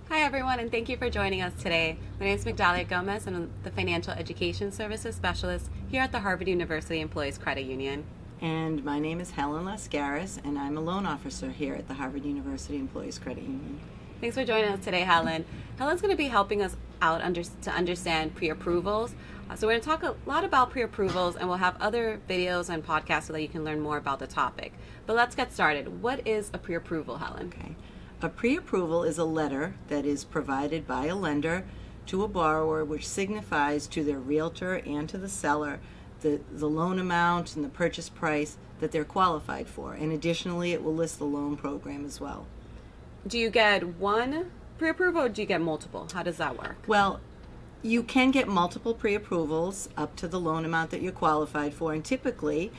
Hi everyone, and thank you for joining us today. My name is Migdalia Gomez, and I'm the Financial Education Services Specialist here at the Harvard University Employees Credit Union. And my name is Helen Lascaris, and I'm a loan officer here at the Harvard University Employees Credit Union. Thanks for joining us today, Helen. Helen's going to be helping us out to understand pre-approvals. So we're going to talk a lot about pre-approvals, and we'll have other videos and podcasts so that you can learn more about the topic. But let's get started. What is a pre-approval, Helen? Okay. A pre-approval is a letter that is provided by a lender to a borrower which signifies to their realtor and to the seller the loan amount and the purchase price that they're qualified for. And additionally, it will list the loan program as well. Do you get one pre-approval or do you get multiple? How does that work? Well, you can get multiple pre-approvals up to the loan amount that you're qualified for, and typically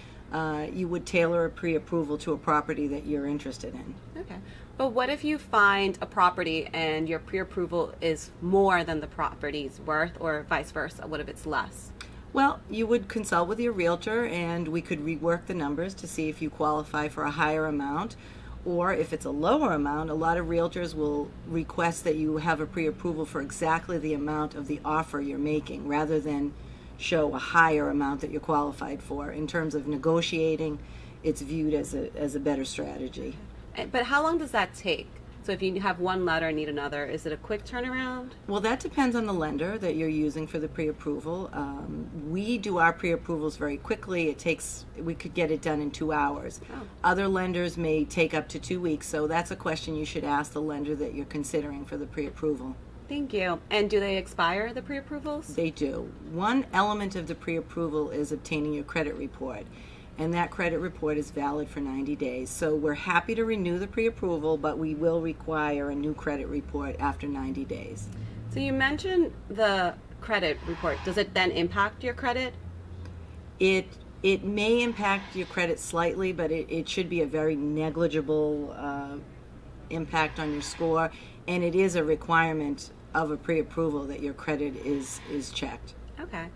you would tailor a pre-approval to a property that you're interested in. Okay. But what if you find a property and your pre-approval is more than the property's worth, or vice versa? What if it's less? Well, you would consult with your realtor and we could rework the numbers to see if you qualify for a higher amount, or if it's a lower amount. A lot of realtors will request that you have a pre-approval for exactly the amount of the offer you're making rather than show a higher amount that you're qualified for. In terms of negotiating, it's viewed as a better strategy. But how long does that take? So if you have one letter and need another, is it a quick turnaround? Well, that depends on the lender that you're using for the pre-approval. We do our pre-approvals very quickly. We could get it done in 2 hours. Oh. Other lenders may take up to 2 weeks, so that's a question you should ask the lender that you're considering for the pre-approval. Thank you. And do they expire, the pre-approvals? They do. One element of the pre-approval is obtaining your credit report, and that credit report is valid for 90 days. So we're happy to renew the pre-approval, but we will require a new credit report after 90 days. So you mentioned the credit report. Does it then impact your credit? It may impact your credit slightly, but it should be a very negligible impact on your score, and it is a requirement of a pre-approval that your credit is checked. Okay.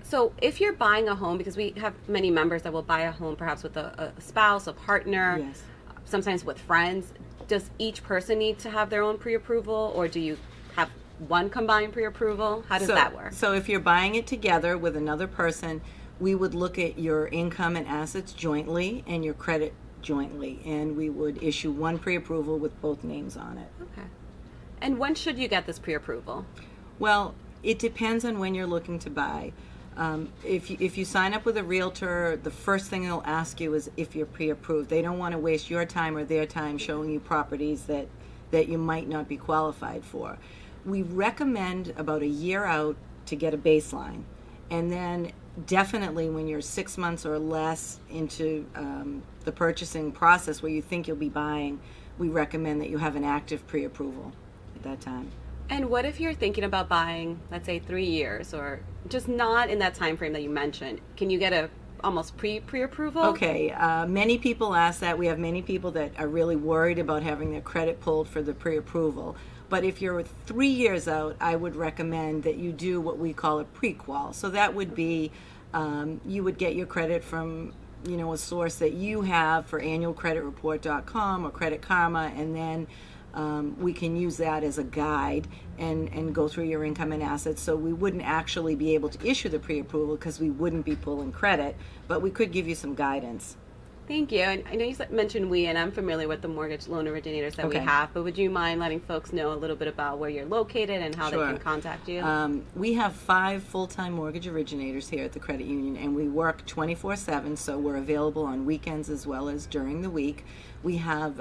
So if you're buying a home, because we have many members that will buy a home perhaps with a spouse, a partner, Yes. sometimes with friends, does each person need to have their own pre-approval, or do you have one combined pre-approval? How does that work? So if you're buying it together with another person, we would look at your income and assets jointly and your credit jointly, and we would issue one pre-approval with both names on it. Okay. And when should you get this pre-approval? Well, it depends on when you're looking to buy. If you sign up with a realtor, the first thing they'll ask you is if you're pre-approved. They don't want to waste your time or their time showing you properties that you might not be qualified for. We recommend about a year out to get a baseline, and then definitely when you're 6 months or less into the purchasing process where you think you'll be buying, we recommend that you have an active pre-approval at that time. And what if you're thinking about buying, let's say 3 years, or just not in that time frame that you mentioned? Can you get a almost pre-approval? Okay, many people ask that. We have many people that are really worried about having their credit pulled for the pre-approval. But if you're 3 years out, I would recommend that you do what we call a pre-qual. So that would be you would get your credit from a source that you have for annualcreditreport.com or Credit Karma, and then we can use that as a guide and go through your income and assets. So we wouldn't actually be able to issue the pre-approval because we wouldn't be pulling credit, but we could give you some guidance. Thank you. And I know you mentioned we, and I'm familiar with the mortgage loan originators that we have, but would you mind letting folks know a little bit about where you're located and how Sure. they can contact you? We have 5 full-time mortgage originators here at the credit union, and we work 24/7, so we're available on weekends as well as during the week. We have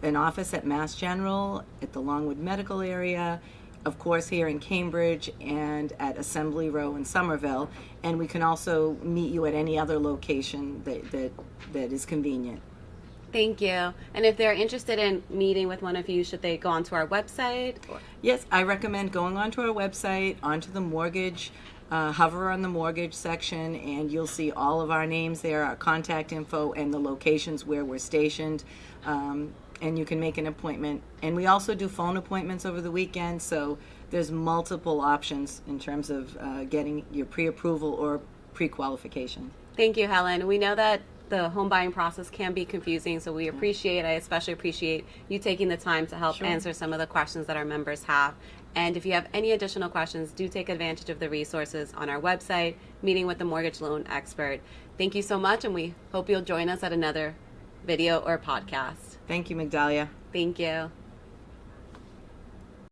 an office at Mass General, at the Longwood Medical area, of course here in Cambridge, and at Assembly Row in Somerville, and we can also meet you at any other location that is convenient. Thank you. And if they're interested in meeting with one of you, should they go onto our website? Yes, I recommend going onto our website, onto the mortgage, hover on the mortgage section, and you'll see all of our names there, our contact info, and the locations where we're stationed. And you can make an appointment. And we also do phone appointments over the weekend, so there's multiple options in terms of getting your pre-approval or pre-qualification. Thank you, Helen. We know that the home buying process can be confusing, so I especially appreciate you taking the time to help answer some of the questions that our members have. And if you have any additional questions, do take advantage of the resources on our website, Meeting with the Mortgage Loan Expert. Thank you so much, and we hope you'll join us at another video or podcast. Thank you, Migdalia. Thank you.